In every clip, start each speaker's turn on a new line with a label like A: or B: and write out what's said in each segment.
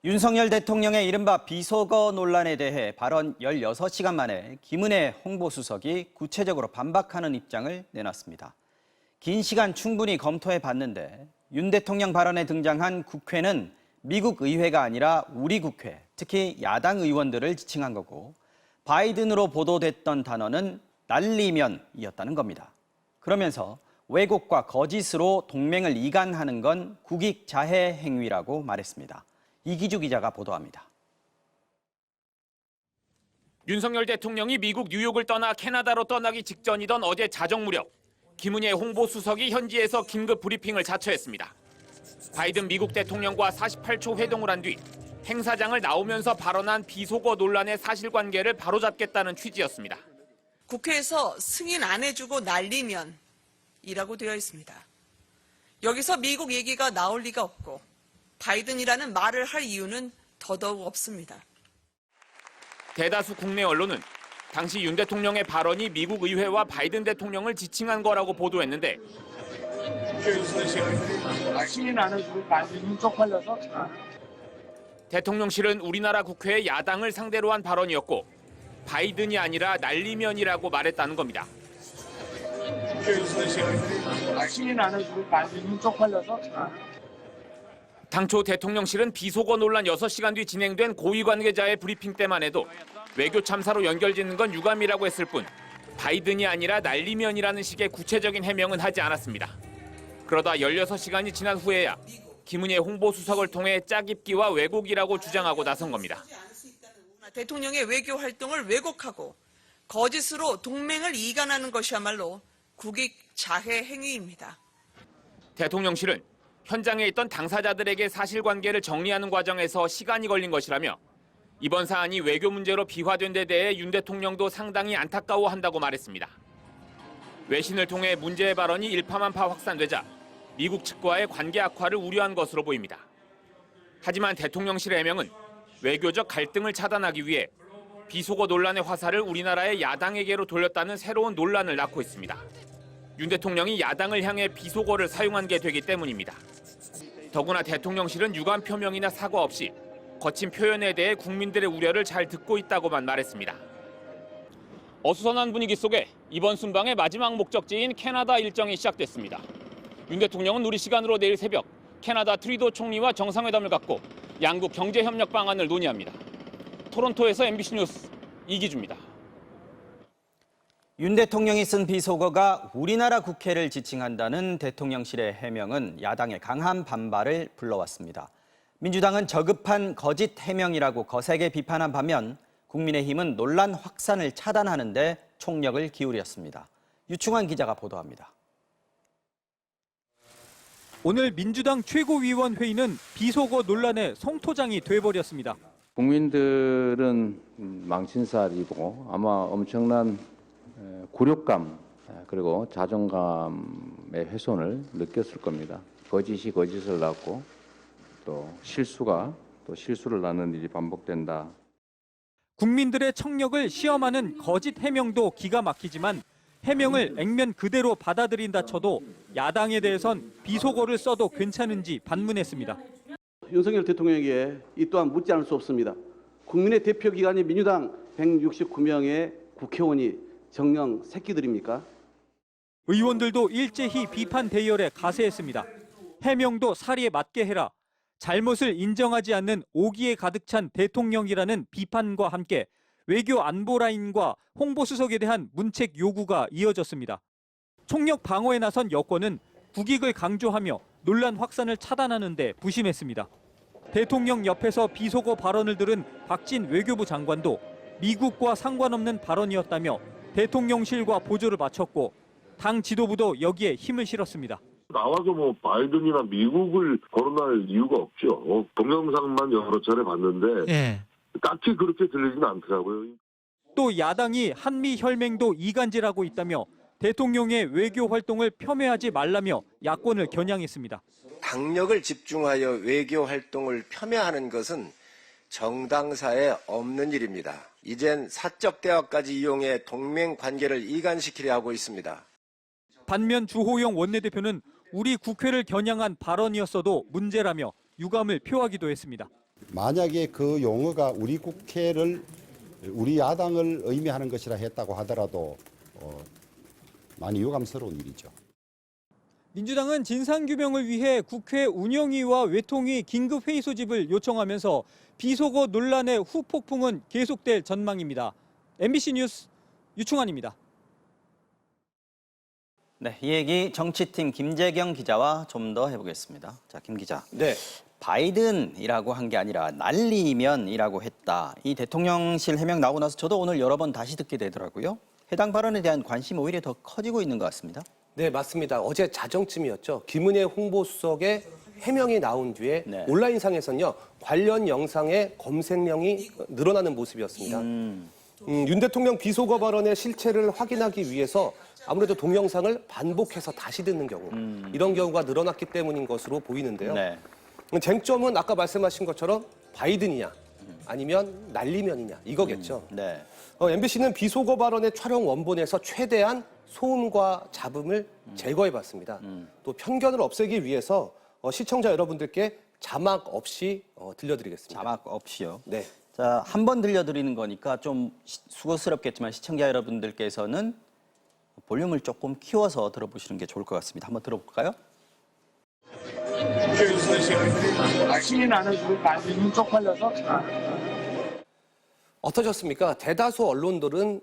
A: 윤석열 대통령의 이른바 비속어 논란에 대해 발언 16시간 만에 김은혜 홍보수석이 구체적으로 반박하는 입장을 내놨습니다. 긴 시간 충분히 검토해 봤는데 윤 대통령 발언에 등장한 국회는 미국 의회가 아니라 우리 국회, 특히 야당 의원들을 지칭한 거고 바이든으로 보도됐던 단어는 날리면이었다는 겁니다. 그러면서 왜곡과 거짓으로 동맹을 이간하는 건 국익자해 행위라고 말했습니다. 이기주 기자가 보도합니다.
B: 윤석열 대통령이 미국 뉴욕을 떠나 캐나다로 떠나기 직전이던 어제 자정 무렵 김은혜 홍보수석이 현지에서 긴급 브리핑을 자처했습니다. 바이든 미국 대통령과 48초 회동을 한 뒤 행사장을 나오면서 발언한 비속어 논란의 사실관계를 바로잡겠다는 취지였습니다.
C: 국회에서 승인 안 해주고 날리면이라고 되어 있습니다. 여기서 미국 얘기가 나올 리가 없고 바이든이라는 말을 할 이유는 더더욱 없습니다.
B: 대다수 국내 언론은 당시 윤 대통령의 발언이 미국 의회와 바이든 대통령을 지칭한 거라고 보도했는데
D: 승인 안 해주고 날리면 쪽팔려서?
B: 대통령실은 우리나라 국회의 야당을 상대로 한 발언이었고 바이든이 아니라 날리면이라고 말했다는 겁니다.
D: 승인 안 해주고 날리면 쪽팔려서?
B: 당초 대통령실은 비속어 논란 6시간 뒤 진행된 고위 관계자의 브리핑 때만 해도 외교 참사로 연결짓는 건 유감이라고 했을 뿐 바이든이 아니라 날리면이라는 식의 구체적인 해명은 하지 않았습니다. 그러다 16시간이 지난 후에야 김은혜 홍보수석을 통해 짜깁기와 왜곡이라고 주장하고 나선 겁니다.
C: 대통령의 외교 활동을 왜곡하고 거짓으로 동맹을 이간하는 것이야말로 국익자해 행위입니다.
B: 대통령실은 현장에 있던 당사자들에게 사실관계를 정리하는 과정에서 시간이 걸린 것이라며 이번 사안이 외교 문제로 비화된 데 대해 윤 대통령도 상당히 안타까워한다고 말했습니다. 외신을 통해 문제의 발언이 일파만파 확산되자 미국 측과의 관계 악화를 우려한 것으로 보입니다. 하지만 대통령실의 해명은 외교적 갈등을 차단하기 위해 비속어 논란의 화살을 우리나라의 야당에게로 돌렸다는 새로운 논란을 낳고 있습니다. 윤 대통령이 야당을 향해 비속어를 사용한 게 되기 때문입니다. 더구나 대통령실은 유감 표명이나 사과 없이 거친 표현에 대해 국민들의 우려를 잘 듣고 있다고만 말했습니다. 어수선한 분위기 속에 이번 순방의 마지막 목적지인 캐나다 일정이 시작됐습니다. 윤 대통령은 우리 시간으로 내일 새벽 캐나다 트리도 총리와 정상회담을 갖고 양국 경제협력 방안을 논의합니다. 토론토에서 MBC 뉴스 이기주입니다.
A: 윤 대통령이 쓴 비속어가 우리나라 국회를 지칭한다는 대통령실의 해명은 야당의 강한 반발을 불러왔습니다. 민주당은 저급한 거짓 해명이라고 거세게 비판한 반면 국민의힘은 논란 확산을 차단하는 데 총력을 기울였습니다. 유충환 기자가 보도합니다.
E: 오늘 민주당 최고위원회의는 비속어 논란의 성토장이 돼버렸습니다.
F: 국민들은 망신살이고 아마 엄청난 굴욕감 그리고 자존감의 훼손을 느꼈을 겁니다. 거짓이 거짓을 낳고 또 실수가 또 실수를 낳는 일이 반복된다.
E: 국민들의 청력을 시험하는 거짓 해명도 기가 막히지만 해명을 액면 그대로 받아들인다 쳐도 야당에 대해선 비속어를 써도 괜찮은지 반문했습니다.
G: 윤석열 대통령에게 이 또한 묻지 않을 수 없습니다. 국민의 대표기관인 민주당 169명의 국회의원이 정녕 새끼들입니까?
E: 의원들도 일제히 비판 대열에 가세했습니다. 해명도 사리에 맞게 해라. 잘못을 인정하지 않는 오기에 가득 찬 대통령이라는 비판과 함께 외교 안보 라인과 홍보수석에 대한 문책 요구가 이어졌습니다. 총력 방어에 나선 여권은 국익을 강조하며 논란 확산을 차단하는 데 부심했습니다. 대통령 옆에서 비속어 발언을 들은 박진 외교부 장관도 미국과 상관없는 발언이었다며 대통령실과 보조를 마쳤고 당 지도부도 여기에 힘을 실었습니다.
H: 나와서 바이든이나 미국을 거론할 이유가 없죠. 동영상만 여러 차례 봤는데 딱히 그렇게 들리지는 않더라고요.
E: 또 야당이 한미 혈맹도 이간질하고 있다며 대통령의 외교 활동을 폄훼하지 말라며 야권을 겨냥했습니다.
I: 당력을 집중하여 외교 활동을 폄훼하는 것은 정당사에 없는 일입니다. 이젠 사적 대화까지 이용해 동맹 관계를 이간시키려 하고 있습니다.
E: 반면 주호영 원내대표는 우리 국회를 겨냥한 발언이었어도 문제라며 유감을 표하기도 했습니다.
J: 만약에 그 용어가 우리 국회를 우리 야당을 의미하는 것이라 했다고 하더라도 많이 유감스러운 일이죠.
E: 민주당은 진상규명을 위해 국회 운영위와 외통위 긴급회의 소집을 요청하면서 비속어 논란의 후폭풍은 계속될 전망입니다. MBC 뉴스 유충환입니다.
A: 네, 이 얘기 정치팀 김재경 기자와 좀 더 해보겠습니다. 자, 김 기자.
K: 네.
A: 바이든이라고 한 게 아니라 날리면이라고 했다. 이 대통령실 해명 나오고 나서 저도 오늘 여러 번 다시 듣게 되더라고요. 해당 발언에 대한 관심 오히려 더 커지고 있는 것 같습니다.
K: 네, 맞습니다. 어제 자정쯤이었죠. 김은혜 홍보수석의 해명이 나온 뒤에
A: 네.
K: 온라인상에서는요. 관련 영상의 검색량이 늘어나는 모습이었습니다. 윤 대통령 비속어 발언의 실체를 확인하기 위해서 아무래도 동영상을 반복해서 다시 듣는 경우 이런 경우가 늘어났기 때문인 것으로 보이는데요.
A: 네.
K: 쟁점은 아까 말씀하신 것처럼 바이든이냐 아니면 날리면이냐 이거겠죠.
A: 네.
K: MBC는 비속어 발언의 촬영 원본에서 최대한 소음과 잡음을 제거해봤습니다. 또 편견을 없애기 위해서 시청자 여러분들께 자막 없이 들려드리겠습니다.
A: 자막 없이요.
K: 네.
A: 자, 한 번 들려드리는 거니까 좀 수고스럽겠지만 시청자 여러분들께서는 볼륨을 조금 키워서 들어보시는 게 좋을 것 같습니다. 한번 들어볼까요?
D: 승인 안 해주고 말리면 쪽팔려서
K: 어떠셨습니까? 대다수 언론들은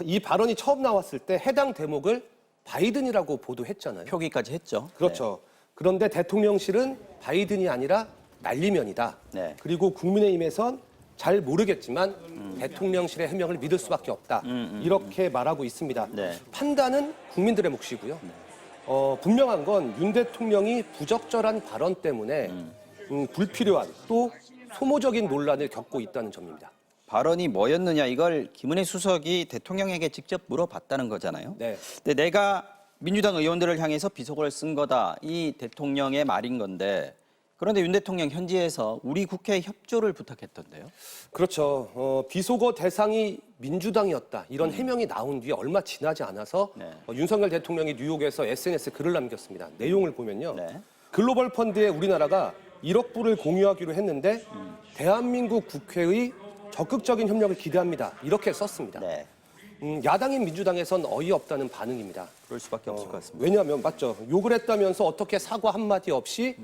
K: 이 발언이 처음 나왔을 때 해당 대목을 바이든이라고 보도했잖아요.
A: 표기까지 했죠.
K: 그렇죠. 그런데 대통령실은 바이든이 아니라 날리면이다.
A: 네.
K: 그리고 국민의힘에선 잘 모르겠지만 대통령실의 해명을 믿을 수밖에 없다. 이렇게 말하고 있습니다.
A: 네.
K: 판단은 국민들의 몫이고요. 분명한 건 윤 대통령이 부적절한 발언 때문에 불필요한 또 소모적인 논란을 겪고 있다는 점입니다.
A: 발언이 뭐였느냐 이걸 김은혜 수석이 대통령에게 직접 물어봤다는 거잖아요.
K: 네.
A: 근데 내가 민주당 의원들을 향해서 비속어를 쓴 거다. 이 대통령의 말인 건데 그런데 윤 대통령 현지에서 우리 국회에 협조를 부탁했던데요.
K: 그렇죠. 비속어 대상이 민주당이었다. 이런 해명이 나온 뒤에 얼마 지나지 않아서
A: 네.
K: 윤석열 대통령이 뉴욕에서 SNS에 글을 남겼습니다. 내용을 보면요.
A: 네.
K: 글로벌 펀드에 우리나라가 1억 불을 공유하기로 했는데 대한민국 국회의 적극적인 협력을 기대합니다. 이렇게 썼습니다.
A: 네.
K: 야당인 민주당에선 어이없다는 반응입니다.
A: 그럴 수밖에 없을 것 같습니다.
K: 왜냐하면 맞죠. 욕을 했다면서 어떻게 사과 한마디 없이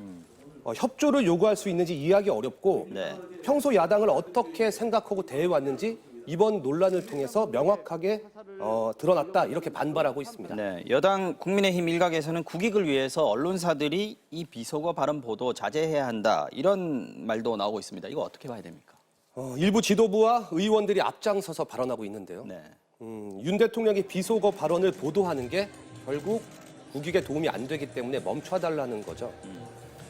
K: 협조를 요구할 수 있는지 이해하기 어렵고
A: 네.
K: 평소 야당을 어떻게 생각하고 대해왔는지 이번 논란을 통해서 명확하게 드러났다 이렇게 반발하고 있습니다.
A: 네, 여당 국민의힘 일각에서는 국익을 위해서 언론사들이 이 비속어 발언 보도 자제해야 한다 이런 말도 나오고 있습니다. 이거 어떻게 봐야 됩니까?
K: 일부 지도부와 의원들이 앞장서서 발언하고 있는데요.
A: 네.
K: 윤 대통령이 비속어 발언을 보도하는 게 결국 국익에 도움이 안 되기 때문에 멈춰달라는 거죠.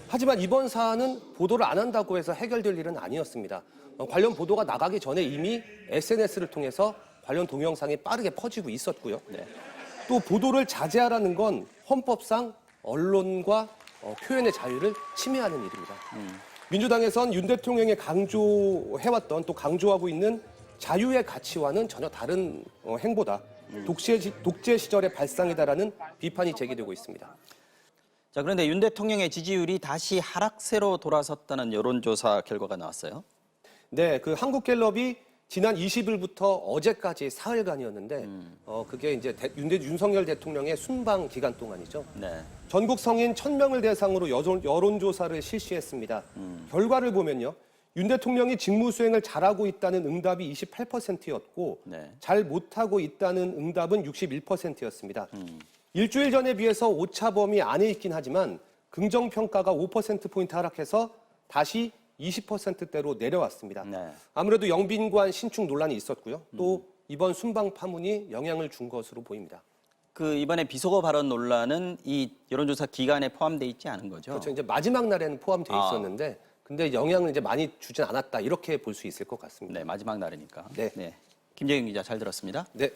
K: 하지만 이번 사안은 보도를 안 한다고 해서 해결될 일은 아니었습니다. 관련 보도가 나가기 전에 이미 SNS를 통해서 관련 동영상이 빠르게 퍼지고 있었고요.
A: 네.
K: 또 보도를 자제하라는 건 헌법상 언론과 표현의 자유를 침해하는 일입니다. 민주당에선 윤 대통령이 강조해왔던 또 강조하고 있는 자유의 가치와는 전혀 다른 행보다. 독재 시절의 발상이다라는 비판이 제기되고 있습니다.
A: 자, 그런데 윤 대통령의 지지율이 다시 하락세로 돌아섰다는 여론조사 결과가 나왔어요.
K: 네, 그 한국갤럽이 지난 20일부터 어제까지 사흘간이었는데 그게 이제 윤석열 대통령의 순방 기간 동안이죠.
A: 네.
K: 전국 성인 1,000명을 대상으로 여론조사를 실시했습니다. 결과를 보면요. 윤 대통령이 직무 수행을 잘하고 있다는 응답이 28%였고
A: 네.
K: 잘 못하고 있다는 응답은 61%였습니다. 일주일 전에 비해서 오차 범위 안에 있긴 하지만 긍정평가가 5%포인트 하락해서 다시 20%대로 내려왔습니다.
A: 네.
K: 아무래도 영빈관 신축 논란이 있었고요. 또 이번 순방 파문이 영향을 준 것으로 보입니다.
A: 그 이번에 비속어 발언 논란은 이 여론조사 기간에 포함되어 있지 않은 거죠?
K: 그렇죠. 이제 마지막 날에는 포함돼 있었는데 근데 영향을 이제 많이 주진 않았다. 이렇게 볼 수 있을 것 같습니다.
A: 네, 마지막 날이니까.
K: 네.
A: 김재경 기자 잘 들었습니다.
K: 네.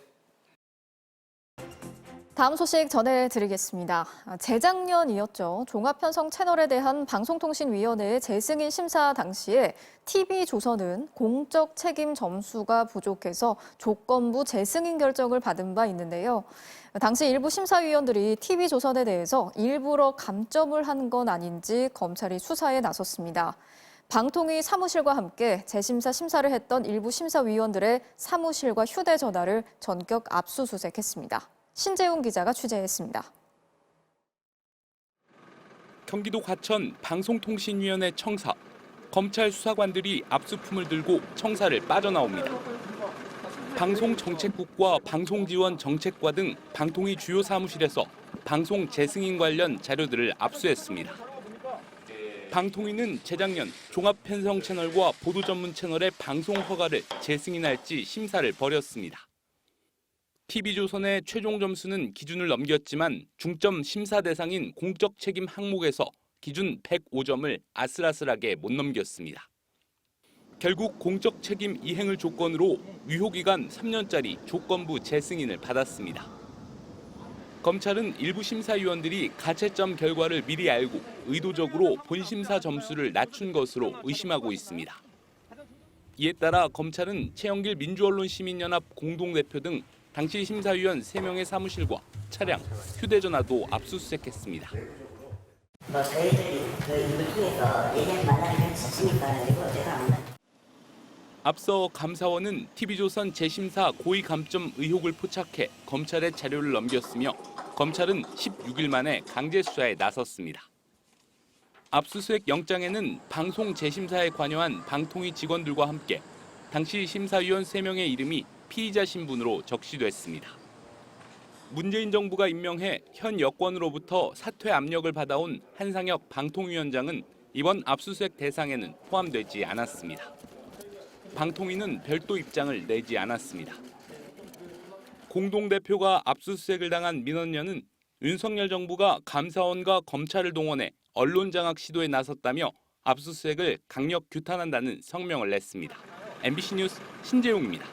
L: 다음 소식 전해드리겠습니다. 재작년이었죠. 종합편성 채널에 대한 방송통신위원회의 재승인 심사 당시에 TV조선은 공적 책임 점수가 부족해서 조건부 재승인 결정을 받은 바 있는데요. 당시 일부 심사위원들이 TV조선에 대해서 일부러 감점을 한 건 아닌지 검찰이 수사에 나섰습니다. 방통위 사무실과 함께 재심사 심사를 했던 일부 심사위원들의 사무실과 휴대전화를 전격 압수수색했습니다. 신재웅 기자가 취재했습니다.
M: 경기도 과천 방송통신위원회 청사. 검찰 수사관들이 압수품을 들고 청사를 빠져나옵니다. 방송정책국과 방송지원정책과 등 방통위 주요 사무실에서 방송 재승인 관련 자료들을 압수했습니다. 방통위는 재작년 종합편성 채널과 보도 전문 채널의 방송 허가를 재승인할지 심사를 벌였습니다. TV조선의 최종 점수는 기준을 넘겼지만 중점 심사 대상인 공적 책임 항목에서 기준 105점을 아슬아슬하게 못 넘겼습니다. 결국 공적 책임 이행을 조건으로 유효기간 3년짜리 조건부 재승인을 받았습니다. 검찰은 일부 심사위원들이 가채점 결과를 미리 알고 의도적으로 본심사 점수를 낮춘 것으로 의심하고 있습니다. 이에 따라 검찰은 최영길 민주언론시민연합 공동대표 등 당시 심사위원 3명의 사무실과 차량, 휴대전화도 압수수색했습니다.
N: 저희들이 그 인물 통해서 얘기할 만남을 할 수 있으니까 이거 제가 안
M: 앞서 감사원은 TV조선 재심사 고의 감점 의혹을 포착해 검찰에 자료를 넘겼으며 검찰은 16일 만에 강제 수사에 나섰습니다. 압수수색 영장에는 방송 재심사에 관여한 방통위 직원들과 함께 당시 심사위원 3명의 이름이 피의자 신분으로 적시됐습니다. 문재인 정부가 임명해 현 여권으로부터 사퇴 압력을 받아온 한상혁 방통위원장은 이번 압수수색 대상에는 포함되지 않았습니다. 방통위는 별도 입장을 내지 않았습니다. 공동대표가 압수수색을 당한 민원연은 윤석열 정부가 감사원과 검찰을 동원해 언론 장악 시도에 나섰다며 압수수색을 강력 규탄한다는 성명을 냈습니다. MBC 뉴스 신재용입니다.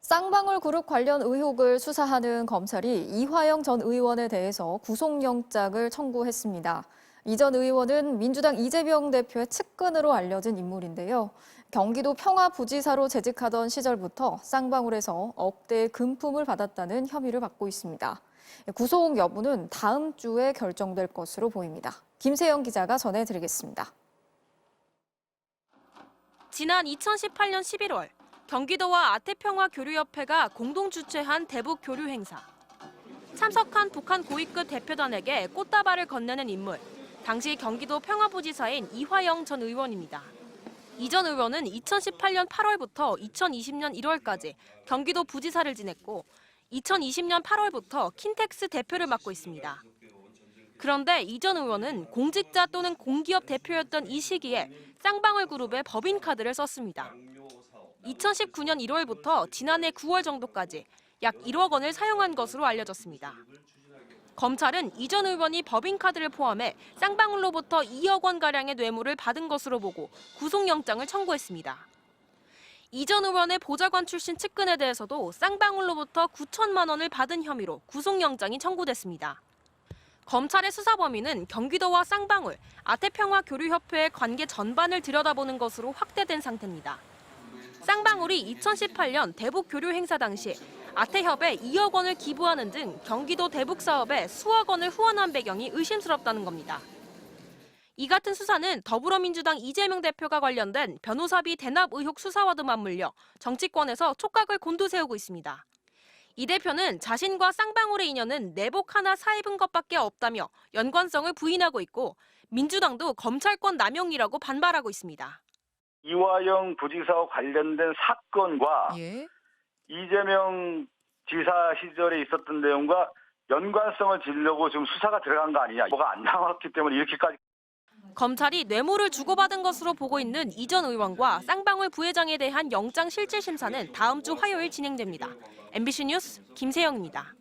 L: 쌍방울 그룹 관련 의혹을 수사하는 검찰이 이화영 전 의원에 대해서 구속영장을 청구했습니다. 이 전 의원은 민주당 이재명 대표의 측근으로 알려진 인물인데요. 경기도 평화부지사로 재직하던 시절부터 쌍방울에서 억대의 금품을 받았다는 혐의를 받고 있습니다. 구속 여부는 다음 주에 결정될 것으로 보입니다. 김세영 기자가 전해드리겠습니다.
O: 지난 2018년 11월 경기도와 아태평화교류협회가 공동 주최한 대북 교류 행사. 참석한 북한 고위급 대표단에게 꽃다발을 건네는 인물. 당시 경기도 평화부지사인 이화영 전 의원입니다. 이 전 의원은 2018년 8월부터 2020년 1월까지 경기도 부지사를 지냈고 2020년 8월부터 킨텍스 대표를 맡고 있습니다. 그런데 이 전 의원은 공직자 또는 공기업 대표였던 이 시기에 쌍방울 그룹의 법인카드를 썼습니다. 2019년 1월부터 지난해 9월 정도까지 약 1억 원을 사용한 것으로 알려졌습니다. 검찰은 이 전 의원이 법인카드를 포함해 쌍방울로부터 2억 원가량의 뇌물을 받은 것으로 보고 구속영장을 청구했습니다. 이 전 의원의 보좌관 출신 측근에 대해서도 쌍방울로부터 9천만 원을 받은 혐의로 구속영장이 청구됐습니다. 검찰의 수사 범위는 경기도와 쌍방울, 아태평화교류협회의 관계 전반을 들여다보는 것으로 확대된 상태입니다. 쌍방울이 2018년 대북 교류 행사 당시 아태협에 2억 원을 기부하는 등 경기도 대북 사업에 수억 원을 후원한 배경이 의심스럽다는 겁니다. 이 같은 수사는 더불어민주당 이재명 대표가 관련된 변호사비 대납 의혹 수사와도 맞물려 정치권에서 촉각을 곤두세우고 있습니다. 이 대표는 자신과 쌍방울의 인연은 내복 하나 사입은 것밖에 없다며 연관성을 부인하고 있고 민주당도 검찰권 남용이라고 반발하고 있습니다.
P: 이화영 부지사와 관련된 사건과 이재명 지사 시절에 있었던 내용과 연관성을 지으려고 지금 수사가 들어간 거 아니냐. 뭐가 안 나왔기 때문에 이렇게까지.
O: 검찰이 뇌물을 주고받은 것으로 보고 있는 이 전 의원과 쌍방울 부회장에 대한 영장 실질 심사는 다음 주 화요일 진행됩니다. MBC 뉴스 김세영입니다.